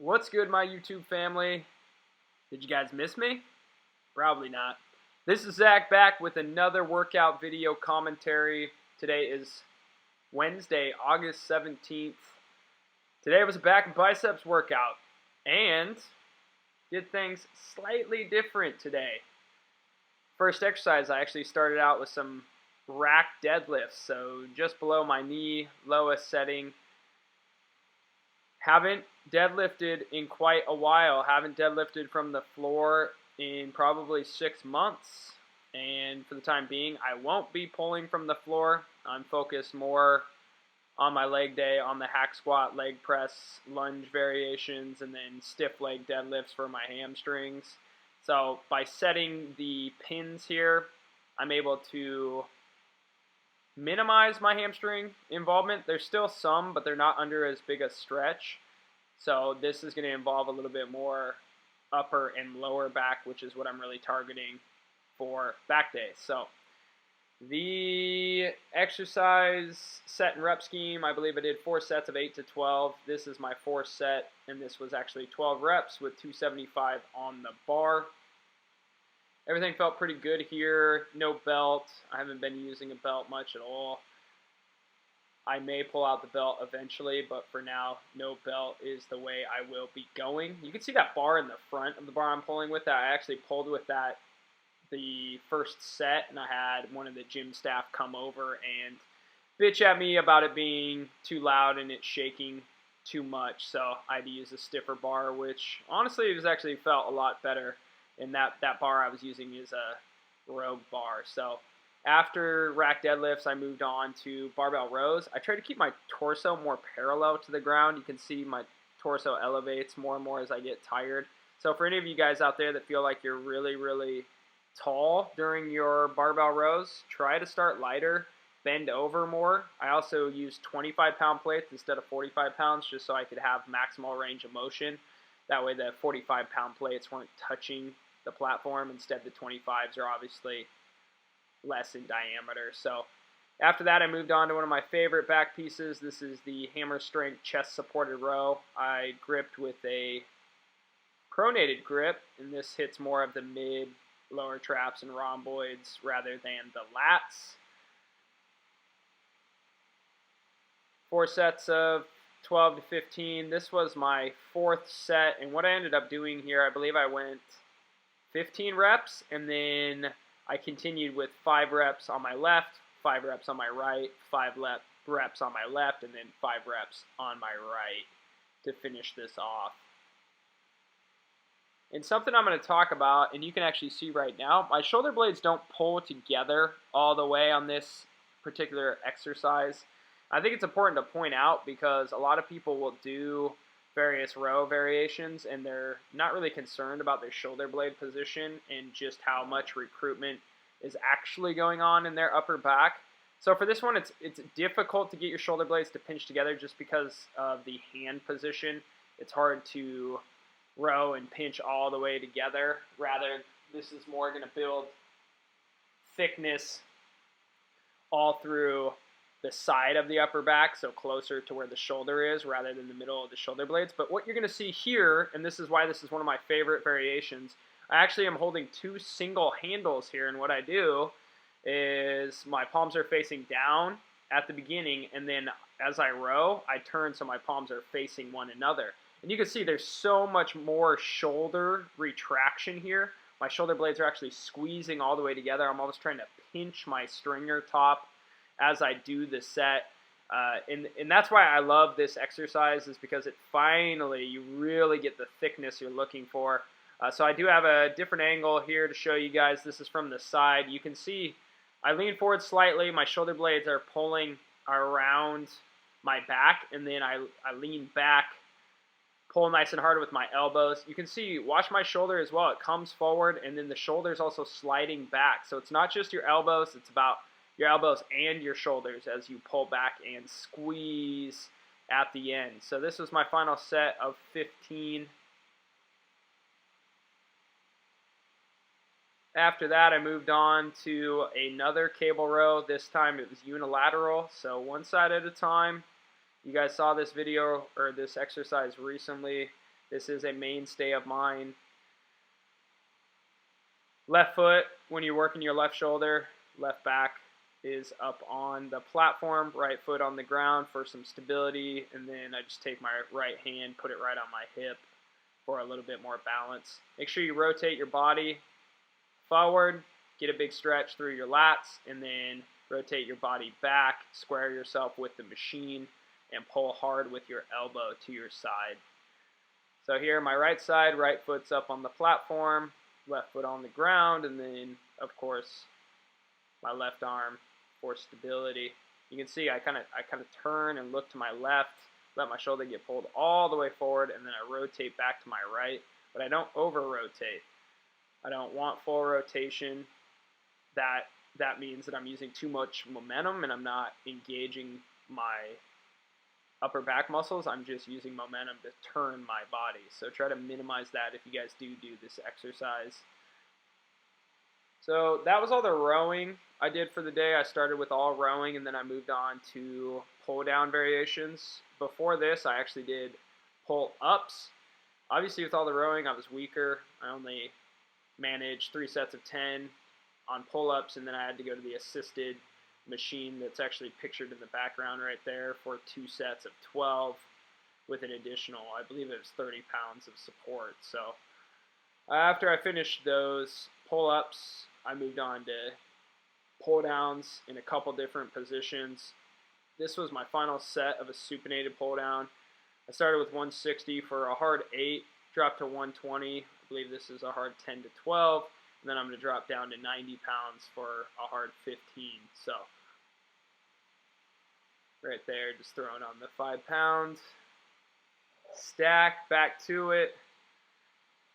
What's good, my YouTube family? Did you guys miss me? Probably not. This is Zach back with another workout video commentary. Today is Wednesday, August 17th. Today was a back and biceps workout and did things slightly different today. First exercise, I actually started out with some rack deadlifts, so just below my knee, lowest setting. Haven't deadlifted in quite a while. Haven't deadlifted from the floor in probably 6 months. And for the time being, I won't be pulling from the floor. I'm focused more on my leg day, on the hack squat, leg press, lunge variations, and then stiff leg deadlifts for my hamstrings. So by setting the pins here, I'm able to minimize my hamstring involvement. There's still some, but they're not under as big a stretch. So this is going to involve a little bit more upper and lower back, which is what I'm really targeting for back day. So the exercise set and rep scheme, I believe I did 4 sets of 8 to 12. This is my 4th set, and this was actually 12 reps with 275 on the bar. Everything felt pretty good here. No belt. I haven't been using a belt much at all. I may pull out the belt eventually, but for now, no belt is the way I will be going. You can see that bar in the front of the bar I'm pulling with. That I actually pulled with that the first set, and I had one of the gym staff come over and bitch at me about it being too loud and it shaking too much. So I had to use a stiffer bar, which honestly it was actually felt a lot better. And that bar I was using is a Rogue bar. So after rack deadlifts, I moved on to barbell rows. I try to keep my torso more parallel to the ground. You can see my torso elevates more and more as I get tired. So for any of you guys out there that feel like you're really, really tall during your barbell rows, try to start lighter, bend over more. I also use 25-pound plates instead of 45 pounds just so I could have maximal range of motion. That way the 45-pound plates weren't touching the platform. Instead, the 25s are obviously less in diameter. So after that, I moved on to one of my favorite back pieces. This is the Hammer Strength Chest Supported Row. I gripped with a pronated grip, and this hits more of the mid, lower traps and rhomboids rather than the lats. 4 sets of 12 to 15. This was my 4th set, and what I ended up doing here, I believe I went 15 reps, and then I continued with 5 reps on my left, 5 reps on my right, 5 reps on my left, and then 5 reps on my right to finish this off. And something I'm going to talk about, and you can actually see right now, my shoulder blades don't pull together all the way on this particular exercise. I think it's important to point out because a lot of people will do various row variations and they're not really concerned about their shoulder blade position and just how much recruitment is actually going on in their upper back. So for this one, it's difficult to get your shoulder blades to pinch together just because of the hand position. It's hard to row and pinch all the way together. Rather, this is more going to build thickness all through the side of the upper back, so closer to where the shoulder is rather than the middle of the shoulder blades. But what you're going to see here, and this is why this is one of my favorite variations, I actually am holding 2 single handles here, and what I do is my palms are facing down at the beginning, and then as I row, I turn so my palms are facing one another. And you can see there's so much more shoulder retraction here. My shoulder blades are actually squeezing all the way together. I'm almost trying to pinch my stringer top as I do the set. And that's why I love this exercise, is because it finally, you really get the thickness you're looking for. So I do have a different angle here to show you guys. This is from the side. You can see I lean forward slightly. My shoulder blades are pulling around my back, and then I lean back, pull nice and hard with my elbows. You can see, watch my shoulder as well. It comes forward, and then the shoulder is also sliding back. So it's not just your elbows. It's about your elbows and your shoulders as you pull back and squeeze at the end. So this was my final set of 15. After that, I moved on to another cable row. This time it was unilateral, so one side at a time. You guys saw this video or this exercise recently. This is a mainstay of mine. Left foot, when you're working your left shoulder, left back is up on the platform, right foot on the ground for some stability, and then I just take my right hand, put it right on my hip for a little bit more balance. Make sure you rotate your body forward, get a big stretch through your lats, and then rotate your body back, square yourself with the machine, and pull hard with your elbow to your side. So here, my right side, right foot's up on the platform, left foot on the ground, and then, of course, my left arm for stability. You can see I kind of turn and look to my left, let my shoulder get pulled all the way forward, and then I rotate back to my right, but I don't over-rotate. I don't want full rotation. That means that I'm using too much momentum and I'm not engaging my upper back muscles. I'm just using momentum to turn my body. So try to minimize that if you guys do this exercise. So that was all the rowing I did for the day. I started with all rowing and then I moved on to pull down variations. Before this, I actually did pull ups. Obviously with all the rowing, I was weaker. I only managed 3 sets of 10 on pull-ups, and then I had to go to the assisted machine that's actually pictured in the background right there for 2 sets of 12 with an additional, I believe it was 30 pounds of support. So after I finished those pull-ups, I moved on to pull-downs in a couple different positions. This was my final set of a supinated pull-down. I started with 160 for a hard 8, dropped to 120. I believe this is a hard 10 to 12. And then I'm going to drop down to 90 pounds for a hard 15. So right there, just throwing on the 5 pounds. Stack, back to it.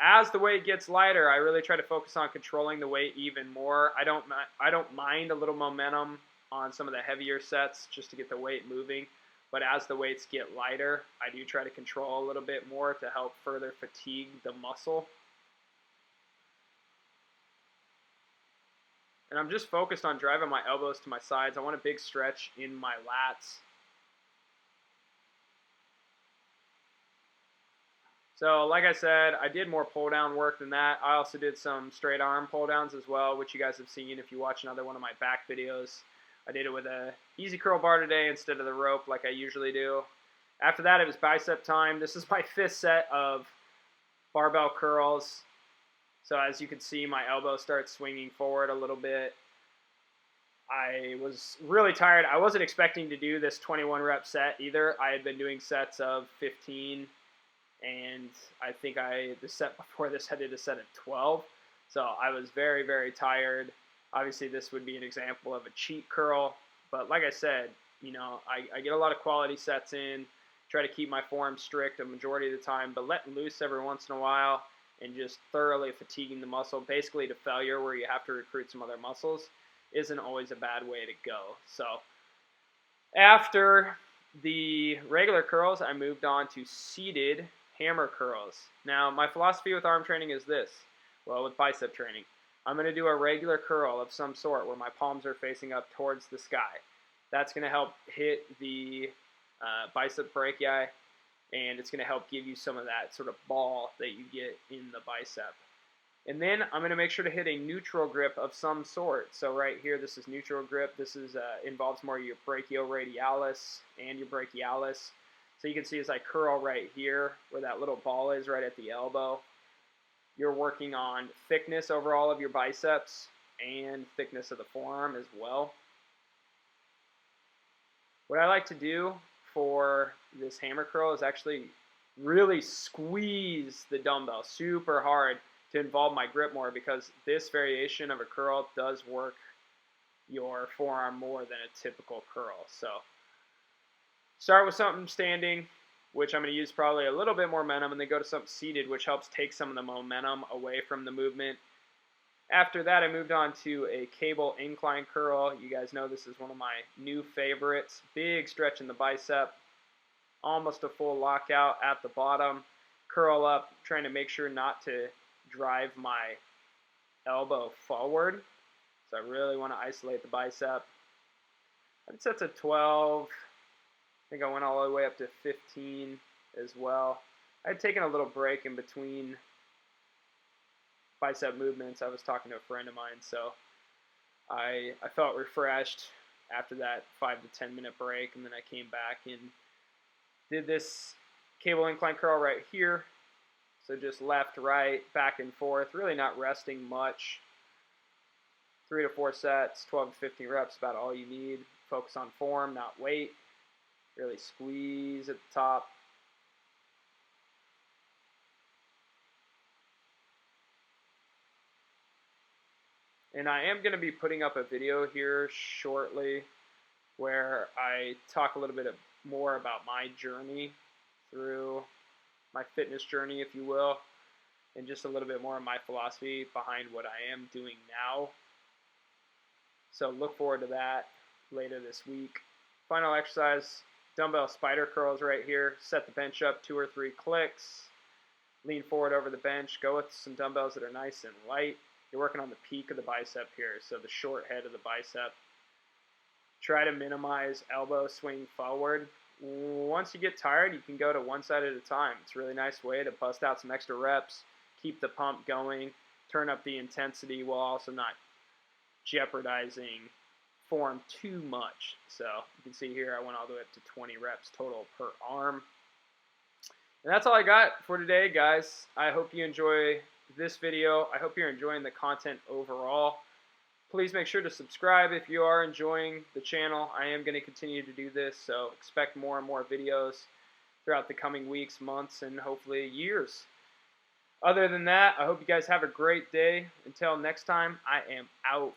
As the weight gets lighter, I really try to focus on controlling the weight even more. I don't mind a little momentum on some of the heavier sets just to get the weight moving. But as the weights get lighter, I do try to control a little bit more to help further fatigue the muscle. And I'm just focused on driving my elbows to my sides. I want a big stretch in my lats. So like I said, I did more pull down work than that. I also did some straight arm pull downs as well, which you guys have seen if you watch another one of my back videos. I did it with a easy curl bar today instead of the rope like I usually do. After that, it was bicep time. This is my 5th set of barbell curls. So as you can see, my elbow starts swinging forward a little bit. I was really tired. I wasn't expecting to do this 21 rep set either. I had been doing sets of 15, and I think the set before this I did a set of 12. So I was very, very tired. Obviously, this would be an example of a cheat curl. But like I said, you know, I get a lot of quality sets in, try to keep my form strict a majority of the time, but letting loose every once in a while and just thoroughly fatiguing the muscle, basically to failure where you have to recruit some other muscles, isn't always a bad way to go. So after the regular curls, I moved on to seated hammer curls. Now, my philosophy with arm training is this. Well, with bicep training, I'm going to do a regular curl of some sort where my palms are facing up towards the sky. That's going to help hit the bicep brachii, and it's going to help give you some of that sort of ball that you get in the bicep. And then I'm going to make sure to hit a neutral grip of some sort. So right here, this is neutral grip. This is involves more your brachioradialis and your brachialis. So you can see as I curl right here, where that little ball is right at the elbow, you're working on thickness over all of your biceps and thickness of the forearm as well. What I like to do for this hammer curl is actually really squeeze the dumbbell super hard to involve my grip more, because this variation of a curl does work your forearm more than a typical curl. So start with something standing, which I'm going to use probably a little bit more momentum, and then go to something seated, which helps take some of the momentum away from the movement. After that, I moved on to a cable incline curl. You guys know this is one of my new favorites. Big stretch in the bicep, almost a full lockout at the bottom. Curl up, trying to make sure not to drive my elbow forward. So I really want to isolate the bicep. I did sets of 12. I think I went all the way up to 15 as well. I had taken a little break in between bicep movements. I was talking to a friend of mine, so I felt refreshed after that 5 to 10 minute break, and then I came back and did this cable incline curl right here. So just left, right, back and forth, really not resting much. 3 to 4 sets, 12 to 15 reps, about all you need. Focus on form, not weight. Really squeeze at the top. And I am going to be putting up a video here shortly where I talk a little bit more about my journey through my fitness journey, if you will, and just a little bit more of my philosophy behind what I am doing now. So look forward to that later this week. Final exercise, dumbbell spider curls right here. Set the bench up 2 or 3 clicks. Lean forward over the bench. Go with some dumbbells that are nice and light. You're working on the peak of the bicep here, so the short head of the bicep. Try to minimize elbow swing forward. Once you get tired, you can go to one side at a time. It's a really nice way to bust out some extra reps, keep the pump going, turn up the intensity while also not jeopardizing form too much. So you can see here I went all the way up to 20 reps total per arm. And that's all I got for today, guys. I hope you enjoy this video. I hope you're enjoying the content overall. Please make sure to subscribe if you are enjoying the channel. I am going to continue to do this, so expect more and more videos throughout the coming weeks, months, and hopefully years. Other than that, I hope you guys have a great day. Until next time, I am out.